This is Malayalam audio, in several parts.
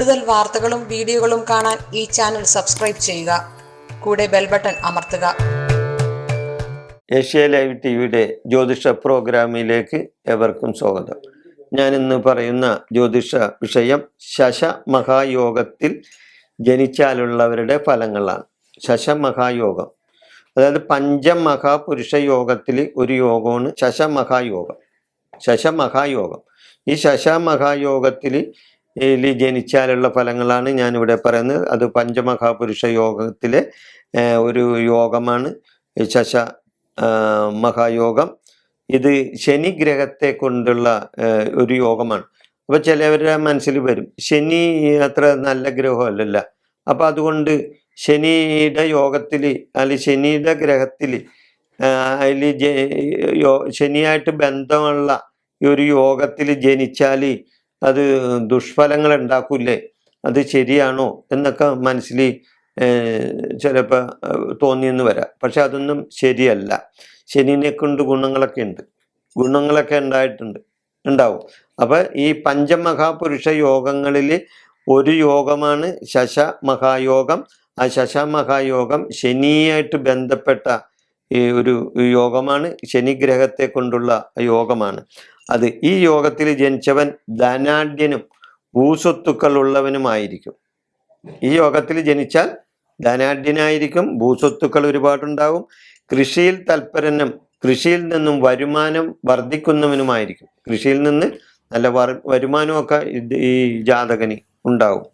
കൂടുതൽ വാർത്തകളും വീഡിയോകളും കാണാൻ ഈ ചാനൽ സബ്സ്ക്രൈബ് ചെയ്യുക. കൂടെ ബെൽ ബട്ടൺ അമർത്തുക. ഏഷ്യ ലൈവ് ടിവിയുടെ ജ്യോതിഷ പ്രോഗ്രാമിലേക്ക് ഏവർക്കും സ്വാഗതം. ഞാൻ ഇന്ന് പറയുന്ന ജ്യോതിഷ വിഷയം ശശമഹായോഗത്തിൽ ജനിച്ചാലുള്ളവരുടെ ഫലങ്ങളാണ്. ശശമഹായോഗം, അതായത് പഞ്ചമഹാപുരുഷ യോഗത്തിൽ ഒരു യോഗമാണ് ശശമഹായോഗം. ശശമഹായോഗം, ഈ ശശമഹായോഗത്തിൽ ജനിച്ചാലുള്ള ഫലങ്ങളാണ് ഞാനിവിടെ പറയുന്നത്. അത് പഞ്ചമഹാപുരുഷ യോഗത്തിലെ ഒരു യോഗമാണ് ശശ മഹായോഗം. ഇത് ശനി ഗ്രഹത്തെ കൊണ്ടുള്ള ഒരു യോഗമാണ്. അപ്പോൾ ചിലവരുടെ മനസ്സിൽ വരും, ശനി അത്ര നല്ല ഗ്രഹമല്ലല്ല, അപ്പം അതുകൊണ്ട് ശനിയുടെ യോഗത്തിൽ അല്ലെങ്കിൽ ശനിയുടെ ഗ്രഹത്തിൽ അതിൽ ശനിയായിട്ട് ബന്ധമുള്ള ഒരു യോഗത്തിൽ ജനിച്ചാൽ അത് ദുഷ്ഫലങ്ങൾ ഉണ്ടാക്കൂലേ, അത് ശരിയാണോ എന്നൊക്കെ മനസ്സിൽ ചിലപ്പോൾ തോന്നിയെന്ന് വരാം. പക്ഷെ അതൊന്നും ശരിയല്ല. ശനിനെ കൊണ്ട് ഗുണങ്ങളൊക്കെ ഉണ്ടാവും. അപ്പം ഈ പഞ്ചമഹാപുരുഷ യോഗങ്ങളിൽ ഒരു യോഗമാണ് ശശമഹായോഗം. ആ ശശമഹായോഗം ശനിയായിട്ട് ബന്ധപ്പെട്ട ഈ ഒരു യോഗമാണ്, ശനിഗ്രഹത്തെ കൊണ്ടുള്ള യോഗമാണ്. അത് ഈ യോഗത്തിൽ ജനിച്ചവൻ ധനാഢ്യനും ഭൂസ്വത്തുക്കൾ ഉള്ളവനുമായിരിക്കും. ഈ യോഗത്തിൽ ജനിച്ചാൽ ധനാഢ്യനായിരിക്കും, ഭൂസ്വത്തുക്കൾ ഒരുപാടുണ്ടാവും, കൃഷിയിൽ തൽപരനും കൃഷിയിൽ നിന്നും വരുമാനം വർദ്ധിക്കുന്നവനുമായിരിക്കും. കൃഷിയിൽ നിന്ന് നല്ല വരുമാനമൊക്കെ ഈ ജാതകന് ഉണ്ടാവും.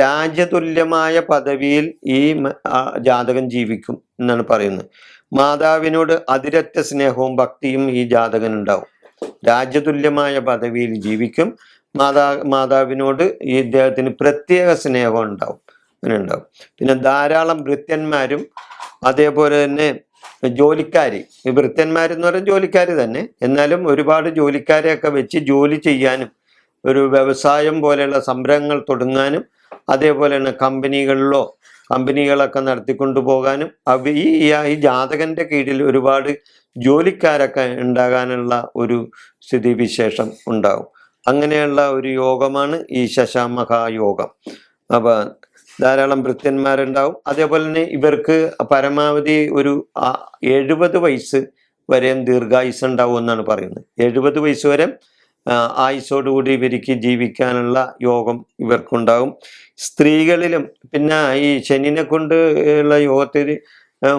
രാജ്യതുല്യമായ പദവിയിൽ ഈ ജാതകൻ ജീവിക്കും എന്നാണ് പറയുന്നത്. മാതാവിനോട് അതിരറ്റ സ്നേഹവും ഭക്തിയും ഈ ജാതകനുണ്ടാവും. രാജ്യതുല്യമായ പദവിയിൽ ജീവിക്കും. മാതാവിനോട് ഈ ഇദ്ദേഹത്തിന് പ്രത്യേക സ്നേഹം ഉണ്ടാവും. പിന്നെ ധാരാളം ഭൃത്യന്മാരും അതേപോലെ തന്നെ ജോലിക്കാർ. ഈ ഭൃത്യന്മാരെന്ന് പറഞ്ഞാൽ ജോലിക്കാർ തന്നെ, എന്നാലും ഒരുപാട് ജോലിക്കാരെയൊക്കെ വെച്ച് ജോലി ചെയ്യാനും ഒരു വ്യവസായം പോലെയുള്ള സംരംഭങ്ങൾ തുടങ്ങാനും അതേപോലെ തന്നെ കമ്പനികളൊക്കെ നടത്തിക്കൊണ്ടു പോകാനും ഈ ജാതകന്റെ കീഴിൽ ഒരുപാട് ജോലിക്കാരൊക്കെ ഉണ്ടാകാനുള്ള ഒരു സ്ഥിതിവിശേഷം ഉണ്ടാകും. അങ്ങനെയുള്ള ഒരു യോഗമാണ് ഈ ശശമഹായോഗം. അപ്പം ധാരാളം ഭൃത്യന്മാരുണ്ടാവും. അതേപോലെ തന്നെ ഇവർക്ക് പരമാവധി ഒരു 70 വയസ്സ് വരെ ദീർഘായുസ് ഉണ്ടാവും എന്നാണ് പറയുന്നത്. 70 വയസ്സ് വരെ ആയുസ്സോടുകൂടി ഇവർക്ക് ജീവിക്കാനുള്ള യോഗം ഇവർക്കുണ്ടാകും. സ്ത്രീകളിലും പിന്നെ ഈ ശനിനെ കൊണ്ടുള്ള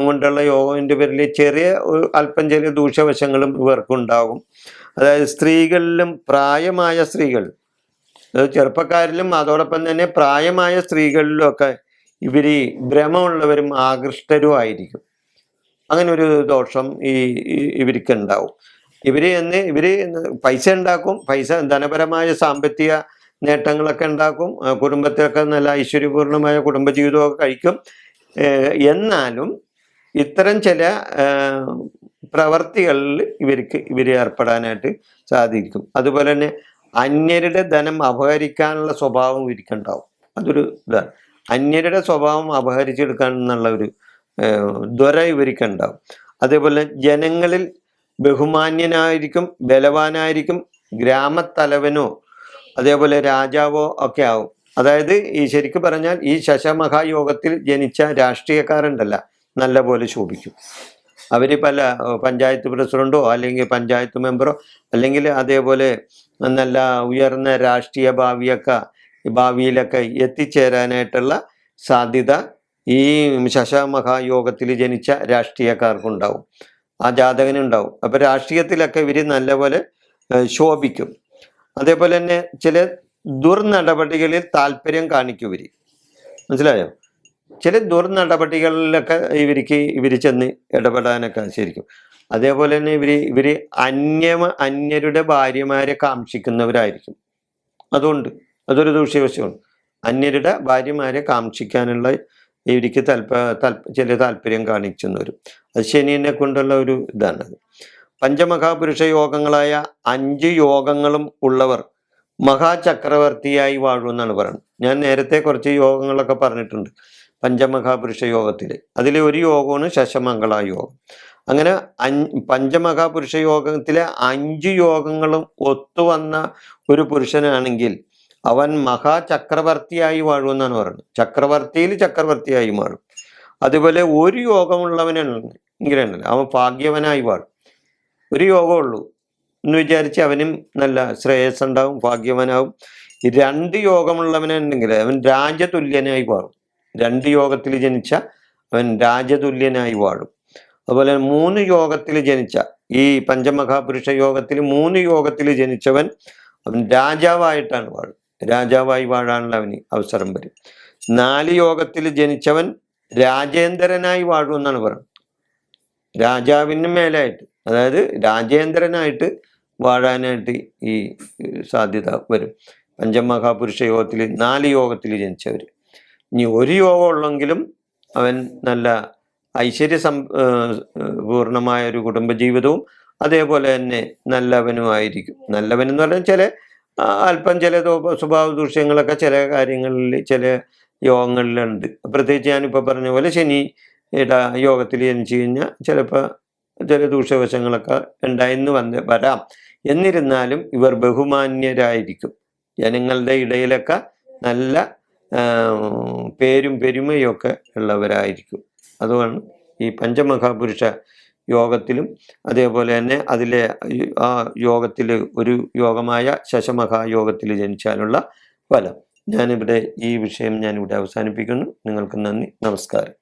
കൊണ്ടുള്ള യോഗത്തിൻ്റെ പേരിൽ അല്പം ചെറിയ ദൂഷ്യവശങ്ങളും ഇവർക്കുണ്ടാകും. അതായത് സ്ത്രീകളിലും പ്രായമായ സ്ത്രീകൾ, ചെറുപ്പക്കാരിലും അതോടൊപ്പം തന്നെ പ്രായമായ സ്ത്രീകളിലും ഒക്കെ ഇവർ ഭ്രമമുള്ളവരും ആകൃഷ്ടരും ആയിരിക്കും. അങ്ങനെ ഒരു ദോഷം ഇവർക്ക് ഉണ്ടാവും. ഇവര് പൈസ ഉണ്ടാക്കും, ധനപരമായ സാമ്പത്തിക നേട്ടങ്ങളൊക്കെ ഉണ്ടാക്കും, കുടുംബത്തിലൊക്കെ നല്ല ഐശ്വര്യപൂർണമായ കുടുംബജീവിതമൊക്കെ കഴിക്കും. എന്നാലും ഇത്തരം ചില പ്രവർത്തികളിൽ ഇവർ ഏർപ്പെടാനായിട്ട് സാധിക്കും. അതുപോലെ തന്നെ അന്യരുടെ ധനം അപഹരിക്കാനുള്ള സ്വഭാവം ഇവർക്കുണ്ടാവും. അതൊരു ഇതാണ്. അന്യരുടെ സ്വഭാവം അപഹരിച്ചെടുക്കാൻ എന്നുള്ള ഒരു ത്വര ഇവർക്കുണ്ടാവും. അതേപോലെ ജനങ്ങളിൽ ബഹുമാന്യനായിരിക്കും, ബലവാനായിരിക്കും, ഗ്രാമത്തലവനോ അതേപോലെ രാജാവോ ഒക്കെ ആവും. അതായത് ഈ ശരിക്കും പറഞ്ഞാൽ ഈ ശശമഹായോഗത്തിൽ ജനിച്ച രാഷ്ട്രീയക്കാരുണ്ടല്ല, നല്ല പോലെ ശോഭിക്കും. അവർ പല പഞ്ചായത്ത് പ്രസിഡന്റോ അല്ലെങ്കിൽ പഞ്ചായത്ത് മെമ്പറോ അല്ലെങ്കിൽ അതേപോലെ നല്ല ഉയർന്ന രാഷ്ട്രീയ ഭാവിയിലൊക്കെ എത്തിച്ചേരാനായിട്ടുള്ള സാധ്യത ഈ ശശമഹായോഗത്തിൽ ജനിച്ച രാഷ്ട്രീയക്കാർക്കുണ്ടാവും, ആ ജാതകനുണ്ടാവും. അപ്പം രാഷ്ട്രീയത്തിലൊക്കെ ഇവർ നല്ലപോലെ ശോഭിക്കും. അതേപോലെ തന്നെ ചില ദുർനടപടികളിൽ താല്പര്യം കാണിക്കും ഇവർ. മനസ്സിലായോ? ചില ദുർനടപടികളിലൊക്കെ ഇവർ ചെന്ന് ഇടപെടാനൊക്കെ ശരിക്കും. അതേപോലെ തന്നെ ഇവർ അന്യരുടെ ഭാര്യമാരെ കാക്ഷിക്കുന്നവരായിരിക്കും. അതുകൊണ്ട് അതൊരു ദൂഷ്യവശമാണ്. അന്യരുടെ ഭാര്യമാരെ കാക്ഷിക്കാനുള്ള ഇവർക്ക് ചില താല്പര്യം കാണിക്കുന്നവരും. അത് ശനിയെ കൊണ്ടുള്ള ഒരു ഇതാണ്. പഞ്ചമഹാപുരുഷ യോഗങ്ങളായ 5 യോഗങ്ങളും ഉള്ളവർ മഹാചക്രവർത്തിയായി വാഴുമെന്നാണ് പറയുന്നത്. ഞാൻ നേരത്തെ കുറച്ച് യോഗങ്ങളൊക്കെ പറഞ്ഞിട്ടുണ്ട് പഞ്ചമഹാപുരുഷ യോഗത്തിൽ. അതിലെ ഒരു യോഗമാണ് ശശമംഗള യോഗം. അങ്ങനെ പഞ്ചമഹാപുരുഷ യോഗത്തിലെ 5 യോഗങ്ങളും ഒത്തുവന്ന ഒരു പുരുഷനാണെങ്കിൽ അവൻ മഹാചക്രവർത്തിയായി വാഴുമെന്നാണ് പറയുന്നത്. ചക്രവർത്തിയിൽ ചക്രവർത്തിയായി മാറും. അതുപോലെ ഒരു യോഗമുള്ളവനെങ്കിലുണ്ടല്ലോ അവൻ ഭാഗ്യവനായി വാഴും. ഒരു യോഗമുള്ളൂ എന്ന് വിചാരിച്ച് അവനും നല്ല ശ്രേയസ് ഉണ്ടാവും, ഭാഗ്യവനാവും. 2 യോഗമുള്ളവനുണ്ടെങ്കിൽ അവൻ രാജതുല്യനായി വാഴും. 2 യോഗത്തിൽ ജനിച്ച അവൻ രാജതുല്യനായി വാഴും. അതുപോലെ 3 യോഗത്തിൽ ജനിച്ച ഈ പഞ്ചമഹാപുരുഷ യോഗത്തിൽ 3 യോഗത്തിൽ ജനിച്ചവൻ അവൻ രാജാവായിട്ടാണ് വാഴും. രാജാവായി വാഴാനുള്ള അവന് അവസരം വരും. 4 യോഗത്തിൽ ജനിച്ചവൻ രാജേന്ദ്രനായി വാഴും എന്നാണ് പറയുന്നത്. രാജാവിന് മേലായിട്ട്, അതായത് രാജേന്ദ്രനായിട്ട് വാഴാനായിട്ട് ഈ സാധ്യത വരും. പഞ്ചമഹാപുരുഷ യോഗത്തിൽ 4 യോഗത്തിൽ ജനിച്ചവർ. ഇനി ഒരു യോഗം ഉള്ളെങ്കിലും അവൻ നല്ല പൂർണ്ണമായ ഒരു കുടുംബജീവിതവും അതേപോലെ തന്നെ നല്ലവനുമായിരിക്കും. നല്ലവൻ എന്ന് പറഞ്ഞാൽ അല്പം ചില സ്വഭാവ ദൂഷ്യങ്ങളൊക്കെ ചില കാര്യങ്ങളിൽ ചില യോഗങ്ങളിലുണ്ട്. പ്രത്യേകിച്ച് ഞാനിപ്പോൾ പറഞ്ഞ പോലെ ശനിയുടെ യോഗത്തിൽ ജനിച്ചു കഴിഞ്ഞാൽ ചിലപ്പോൾ ചില ദൂഷ്യവശങ്ങളൊക്കെ ഉണ്ടായിന്ന് വരാം. എന്നിരുന്നാലും ഇവർ ബഹുമാന്യരായിരിക്കും. ജനങ്ങളുടെ ഇടയിലൊക്കെ നല്ല പേരും പെരുമയും ഒക്കെ ഉള്ളവരായിരിക്കും. അതുകൊണ്ട് ഈ പഞ്ചമഹാപുരുഷ യോഗത്തിലും അതേപോലെ തന്നെ അതിലെ ആ യോഗത്തിൽ ഒരു യോഗമായ ശശമഹായോഗത്തിൽ ജനിച്ചാലുള്ള ഫലം. ഞാനിവിടെ ഈ വിഷയം ഞാനിവിടെ അവസാനിപ്പിക്കുന്നു. നിങ്ങൾക്ക് നന്ദി, നമസ്കാരം.